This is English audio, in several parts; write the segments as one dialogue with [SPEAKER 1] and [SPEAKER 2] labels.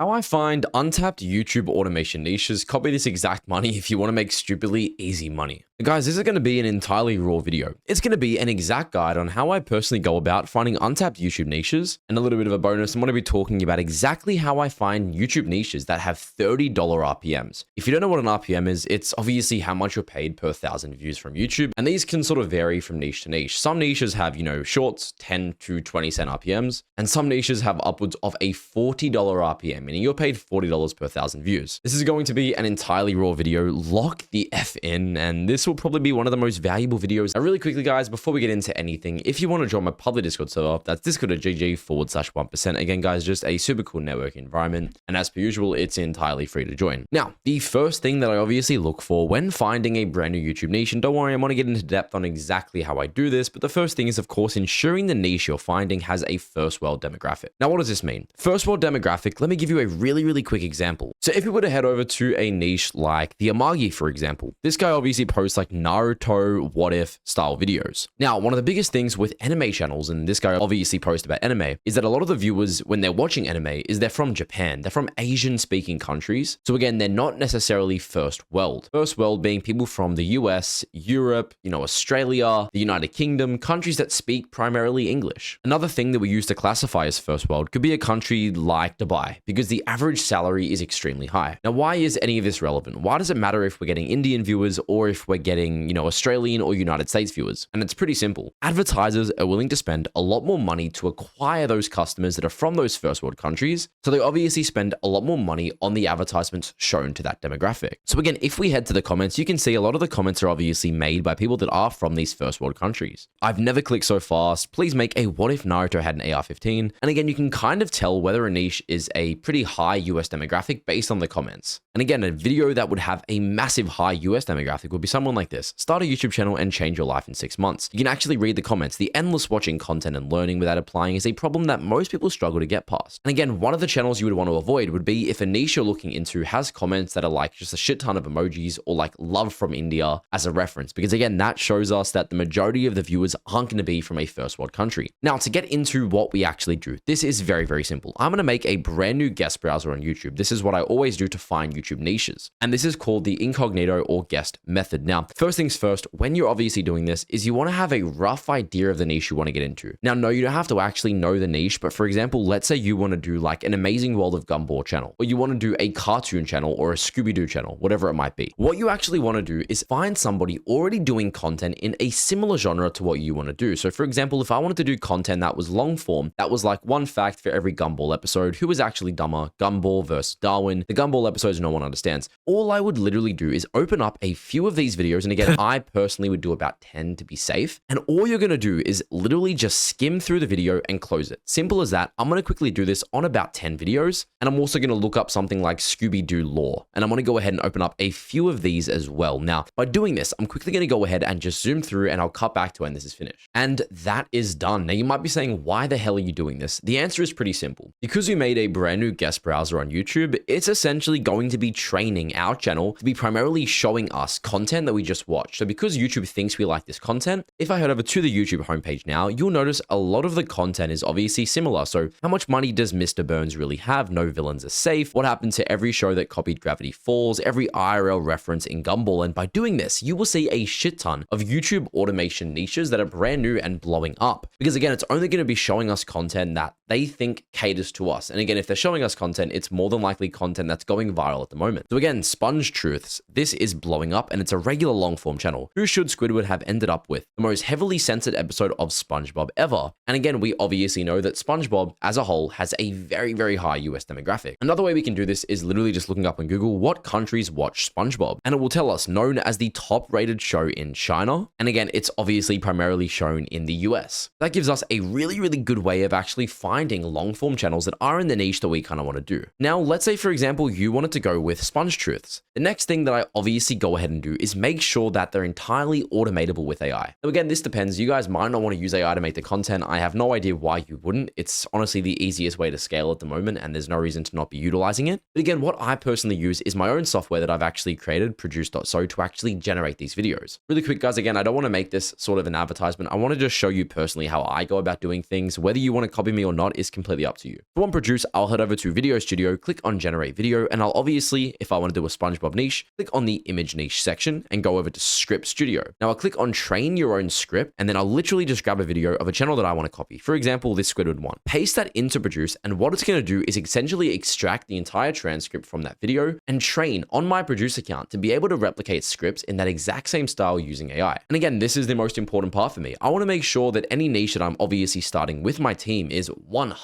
[SPEAKER 1] How I find untapped YouTube automation niches, copy this exact money if you want to make stupidly easy money. Guys, this is going to be an entirely raw video. It's going to be an exact guide on how I personally go about finding untapped YouTube niches, and a little bit of a bonus. I'm going to be talking about exactly how I find YouTube niches that have $30 RPMs. If you don't know what an RPM is, it's obviously how much you're paid per 1,000 views from YouTube, and these can sort of vary from niche to niche. Some niches have, shorts, 10 to 20 cent RPMs, and some niches have upwards of a $40 RPM, meaning you're paid $40 per 1,000 views. This is going to be an entirely raw video. Lock the F in, and this will probably be one of the most valuable videos. Now, really quickly, guys, before we get into anything, if you want to join my public Discord server, that's discord.gg/1%. Again, guys, just a super cool network environment. And as per usual, it's entirely free to join. Now, the first thing that I obviously look for when finding a brand new YouTube niche, and don't worry, I'm going to get into depth on exactly how I do this, but the first thing is, of course, ensuring the niche you're finding has a first world demographic. Now, what does this mean? First world demographic, let me give you a really quick example. So if you were to head over to a niche like the Amagi, for example, this guy obviously posts like Naruto, what if style videos. Now, one of the biggest things with anime channels, and this guy obviously posts about anime, is that a lot of the viewers, when they're watching anime, is they're from Japan. They're from Asian speaking countries. So again, they're not necessarily first world. First world being people from the US, Europe, Australia, the United Kingdom, countries that speak primarily English. Another thing that we use to classify as first world could be a country like Dubai, because the average salary is extremely high. Now, why is any of this relevant? Why does it matter if we're getting Indian viewers or if we're getting, Australian or United States viewers? And it's pretty simple. Advertisers are willing to spend a lot more money to acquire those customers that are from those first world countries. So they obviously spend a lot more money on the advertisements shown to that demographic. So again, if we head to the comments, you can see a lot of the comments are obviously made by people that are from these first world countries. I've never clicked so fast. Please make a what if Naruto had an AR-15. And again, you can kind of tell whether a niche is a pretty high US demographic based on the comments. And again, a video that would have a massive high US demographic would be someone like this. Start a YouTube channel and change your life in 6 months. You can actually read the comments. The endless watching content and learning without applying is a problem that most people struggle to get past. And again, one of the channels you would want to avoid would be if a niche you're looking into has comments that are like just a shit ton of emojis or like love from India as a reference, because again, that shows us that the majority of the viewers aren't going to be from a first world country. Now, to get into what we actually do, this is very simple. I'm going to make a brand new guest browser on YouTube. This is what I always do to find YouTube niches. And this is called the incognito or guest method. Now, first things first, when you're obviously doing this, is you want to have a rough idea of the niche you want to get into. Now, no, you don't have to actually know the niche, but for example, let's say you want to do like an Amazing World of Gumball channel, or you want to do a cartoon channel or a Scooby-Doo channel, whatever it might be. What you actually want to do is find somebody already doing content in a similar genre to what you want to do. So for example, if I wanted to do content that was long form, that was like one fact for every Gumball episode, who was actually dumber, Gumball versus Darwin, the Gumball episodes no one understands. All I would literally do is open up a few of these videos, and again, I personally would do about 10 to be safe, and all you're going to do is literally just skim through the video and close it. Simple as that. I'm going to quickly do this on about 10 videos, and I'm also going to look up something like Scooby-Doo lore, and I'm going to go ahead and open up a few of these as well. Now, by doing this, I'm quickly going to go ahead and just zoom through, and I'll cut back to when this is finished. And that is done. Now, you might be saying, why the hell are you doing this? The answer is pretty simple. Because we made a brand new guest browser on YouTube, it's essentially going to be training our channel to be primarily showing us content that we just watched. So because YouTube thinks we like this content, if I head over to the YouTube homepage now, you'll notice a lot of the content is obviously similar. So how much money does Mr. Burns really have? No villains are safe. What happened to every show that copied Gravity Falls? Every IRL reference in Gumball. And by doing this, you will see a shit ton of YouTube automation niches that are brand new and blowing up. Because again, it's only going to be showing us content that they think caters to us. And again, if they're showing us content, it's more than likely content that's going viral at the moment. So again, Sponge Truths, this is blowing up, and it's a regular long form channel. Who should Squidward have ended up with? The most heavily censored episode of SpongeBob ever. And again, we obviously know that SpongeBob as a whole has a very high US demographic. Another way we can do this is literally just looking up on Google what countries watch SpongeBob, and it will tell us known as the top rated show in China. And again, it's obviously primarily shown in the US. That gives us a really good way of actually finding long form channels that are in the niche that we kind of want to do. Now, let's say for example, you wanted to go with Sponge Truths. The next thing that I obviously go ahead and do is make sure that they're entirely automatable with AI. Now again, this depends. You guys might not want to use AI to make the content. I have no idea why you wouldn't. It's honestly the easiest way to scale at the moment, and there's no reason to not be utilizing it. But again, what I personally use is my own software that I've actually created, produce.so, to actually generate these videos. Really quick, guys, again, I don't want to make this sort of an advertisement. I want to just show you personally how I go about doing things. Whether you want to copy me or not is completely up to you. For one produce, I'll head over to to Video Studio, click on Generate Video, and I'll obviously, if I want to do a SpongeBob niche, click on the Image Niche section and go over to Script Studio. Now I'll click on Train Your Own Script, and then I'll literally just grab a video of a channel that I want to copy. For example, this Squidward one. Paste that into Produce, and what it's going to do is essentially extract the entire transcript from that video and train on my Produce account to be able to replicate scripts in that exact same style using AI. And again, this is the most important part for me. I want to make sure that any niche that I'm obviously starting with my team is 100%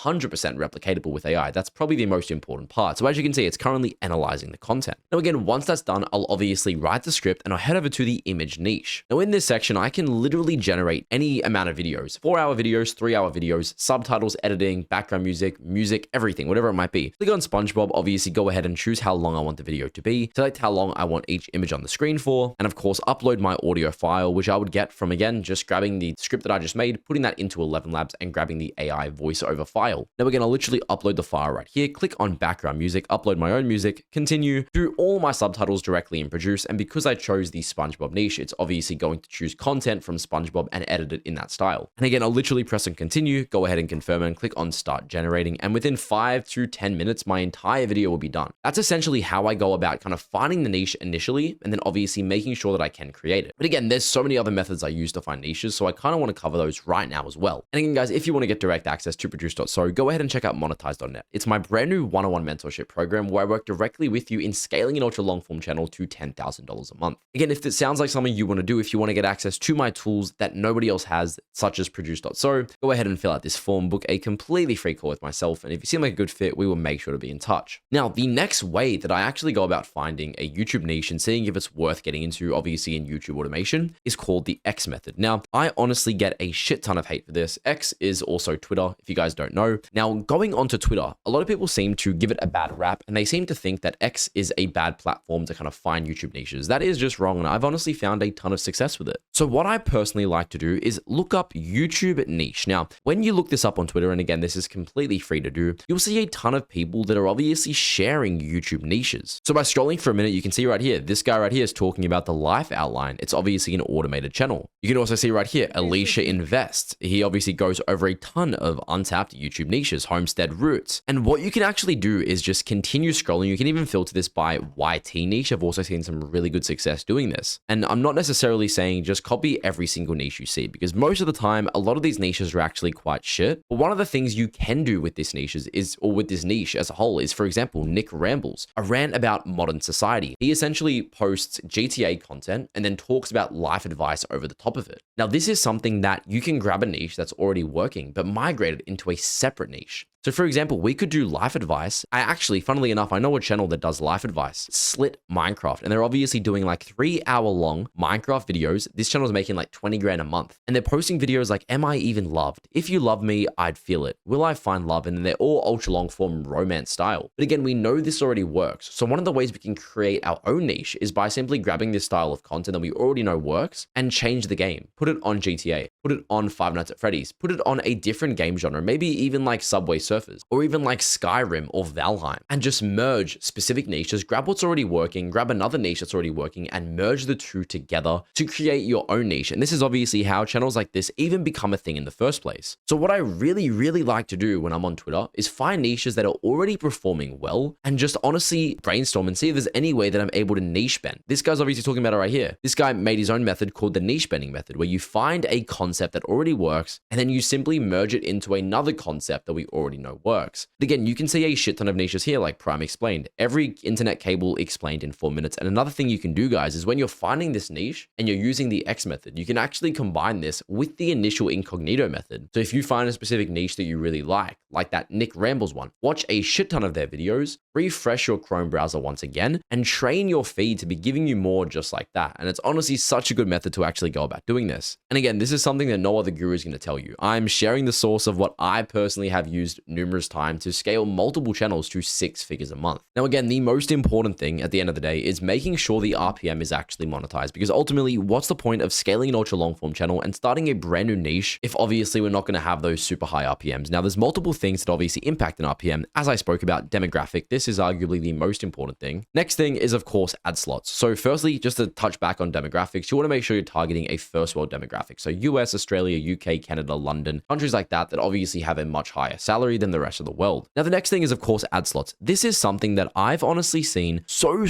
[SPEAKER 1] replicatable with AI. That's probably the most important part. So as you can see, it's currently analyzing the content. Now again, once that's done, I'll obviously write the script and I'll head over to the image niche. Now in this section, I can literally generate any amount of videos, 4-hour videos, 3-hour videos, subtitles, editing, background music, everything, whatever it might be. Click on SpongeBob, obviously go ahead and choose how long I want the video to be, select how long I want each image on the screen for, and of course, upload my audio file, which I would get from, again, just grabbing the script that I just made, putting that into 11 Labs and grabbing the AI voiceover file. Now again, I'll literally upload the file right here, click on background music, upload my own music, continue, do all my subtitles directly in Produce, and because I chose the SpongeBob niche, it's obviously going to choose content from SpongeBob and edit it in that style. And again, I'll literally press on continue, go ahead and confirm and click on start generating, and within 5 to 10 minutes, my entire video will be done. That's essentially how I go about kind of finding the niche initially, and then obviously making sure that I can create it. But again, there's so many other methods I use to find niches, so I kind of want to cover those right now as well. And again, guys, if you want to get direct access to Produce.so, go ahead and check out monetize.net. It's my brand new one-on-one mentorship program where I work directly with you in scaling an ultra long form channel to $10,000 a month. Again, if this sounds like something you want to do, if you want to get access to my tools that nobody else has, such as Produce.so, go ahead and fill out this form, book a completely free call with myself, and if you seem like a good fit, we will make sure to be in touch. Now, the next way that I actually go about finding a YouTube niche and seeing if it's worth getting into, obviously in YouTube automation, is called the X method. Now, I honestly get a shit ton of hate for this. X is also Twitter, if you guys don't know. Now, going onto Twitter, a lot of people seem to give it a bad rap, and they seem to think that X is a bad platform to kind of find YouTube niches. That is just wrong, and I've honestly found a ton of success with it. So what I personally like to do is look up YouTube niche. Now, when you look this up on Twitter, and again, this is completely free to do, you'll see a ton of people that are obviously sharing YouTube niches. So by scrolling for a minute, you can see right here, this guy right here is talking about the life outline. It's obviously an automated channel. You can also see right here, Alicia Invests. He obviously goes over a ton of untapped YouTube niches, homestead roots. And what you can actually do is just continue scrolling. You can even filter this by YT niche. I've also seen some really good success doing this. And I'm not necessarily saying just copy every single niche you see, because most of the time, a lot of these niches are actually quite shit. But one of the things you can do with this niche or with this niche as a whole is, for example, Nick Rambles, a rant about modern society. He essentially posts GTA content and then talks about life advice over the top of it. Now, this is something that you can grab a niche that's already working, but migrate it into a separate niche. So for example, we could do life advice. Funnily enough, I know a channel that does life advice, Slit Minecraft, and they're obviously doing like 3-hour long Minecraft videos. This channel is making like 20 grand a month, and they're posting videos like, am I even loved? If you love me, I'd feel it. Will I find love? And then they're all ultra long form romance style. But again, we know this already works. So one of the ways we can create our own niche is by simply grabbing this style of content that we already know works and change the game. Put it on GTA, put it on Five Nights at Freddy's, put it on a different game genre, maybe even like Subway Surfers, or even like Skyrim or Valheim, and just merge specific niches, grab what's already working, grab another niche that's already working, and merge the two together to create your own niche. And this is obviously how channels like this even become a thing in the first place. So what I really like to do when I'm on Twitter is find niches that are already performing well and just honestly brainstorm and see if there's any way that I'm able to niche bend. This guy's obviously talking about it right here. This guy made his own method called the niche bending method, where you find a concept that already works and then you simply merge it into another concept that we already know works. But again, you can see a shit ton of niches here, like Prime explained. Every internet cable explained in 4 minutes. And another thing you can do, guys, is when you're finding this niche and you're using the X method, you can actually combine this with the initial incognito method. So if you find a specific niche that you really like that Nick Rambles one, watch a shit ton of their videos, refresh your Chrome browser once again, and train your feed to be giving you more just like that. And it's honestly such a good method to actually go about doing this. And again, this is something that no other guru is going to tell you. I'm sharing the source of what I personally have used numerous times to scale multiple channels to 6 figures a month. Now, again, the most important thing at the end of the day is making sure the RPM is actually monetized, because ultimately, what's the point of scaling an ultra long form channel and starting a brand new niche if obviously we're not going to have those super high RPMs? Now, there's multiple things that obviously impact an RPM. As I spoke about, demographic, this is arguably the most important thing. Next thing is, of course, ad slots. So firstly, just to touch back on demographics, you want to make sure you're targeting a first world demographics. So US, Australia, UK, Canada, London, countries like that obviously have a much higher salary than the rest of the world. Now, the next thing is, of course, ad slots. This is something that I've honestly seen so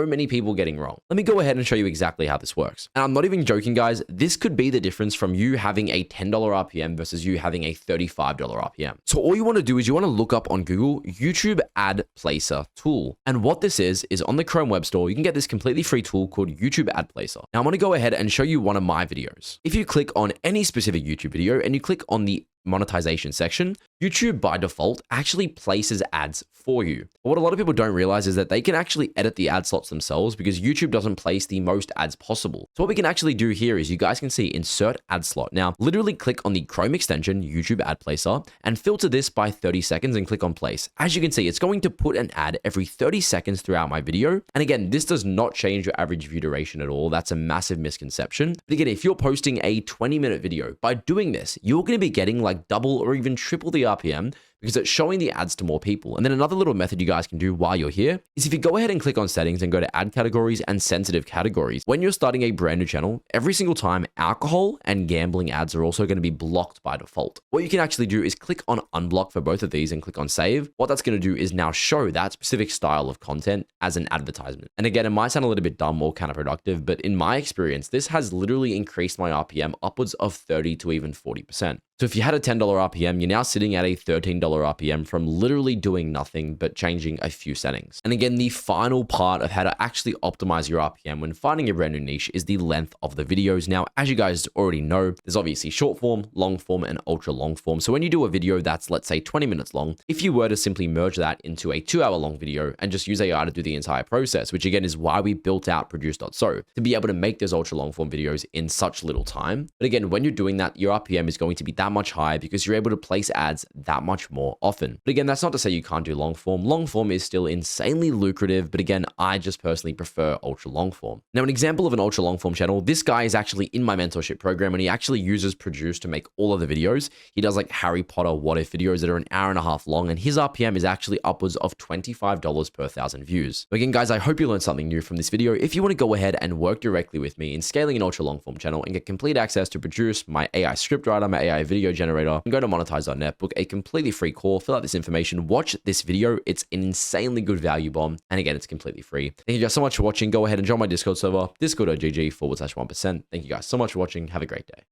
[SPEAKER 1] many people getting wrong. Let me go ahead and show you exactly how this works. And I'm not even joking, guys. This could be the difference from you having a $10 RPM versus you having a $35 RPM. So all you want to do is you want to look up on Google YouTube Ad Placer tool. And what this is on the Chrome Web Store, you can get this completely free tool called YouTube Ad Placer. Now I'm going to go ahead and show you one of my videos. If you click on any specific YouTube video and you click on the monetization section, YouTube by default actually places ads for you. But what a lot of people don't realize is that they can actually edit the ad slots themselves because YouTube doesn't place the most ads possible. So what we can actually do here is you guys can see insert ad slot. Now, literally click on the Chrome extension, YouTube Ad Placer, and filter this by 30 seconds and click on place. As you can see, it's going to put an ad every 30 seconds throughout my video. And again, this does not change your average view duration at all. That's a massive misconception. But again, if you're posting a 20-minute video, by doing this, you're going to be getting like double or even triple the RPM because it's showing the ads to more people. And then another little method you guys can do while you're here is if you go ahead and click on settings and go to ad categories and sensitive categories, when you're starting a brand new channel, every single time alcohol and gambling ads are also going to be blocked by default. What you can actually do is click on unblock for both of these and click on save. What that's going to do is now show that specific style of content as an advertisement. And again, it might sound a little bit dumb or counterproductive, but in my experience, this has literally increased my RPM upwards of 30 to even 40%. So if you had a $10 RPM, you're now sitting at a $13 RPM from literally doing nothing but changing a few settings. And again, the final part of how to actually optimize your RPM when finding a brand new niche is the length of the videos. Now, as you guys already know, there's obviously short form, long form, and ultra long form. So when you do a video that's, let's say, 20 minutes long, if you were to simply merge that into a 2-hour long video and just use AI to do the entire process, which again is why we built out Produce.so, to be able to make those ultra long form videos in such little time. But again, when you're doing that, your RPM is going to be that much higher because you're able to place ads that much more often. But again, that's not to say you can't do long form. Long form is still insanely lucrative, but again, I just personally prefer ultra long form. Now, an example of an ultra long form channel, this guy is actually in my mentorship program and he actually uses Produce to make all of the videos. He does like Harry Potter what if videos that are an hour and a half long, and his RPM is actually upwards of $25 per 1,000 views. But again, guys, I hope you learned something new from this video. If you want to go ahead and work directly with me in scaling an ultra long form channel and get complete access to Produce, my AI scriptwriter, my AI video generator, go to monetize.net, book a completely free call, fill out this information, watch this video. It's an insanely good value bomb. And again, it's completely free. Thank you guys so much for watching. Go ahead and join my Discord server, discord.gg/1%. Thank you guys so much for watching. Have a great day.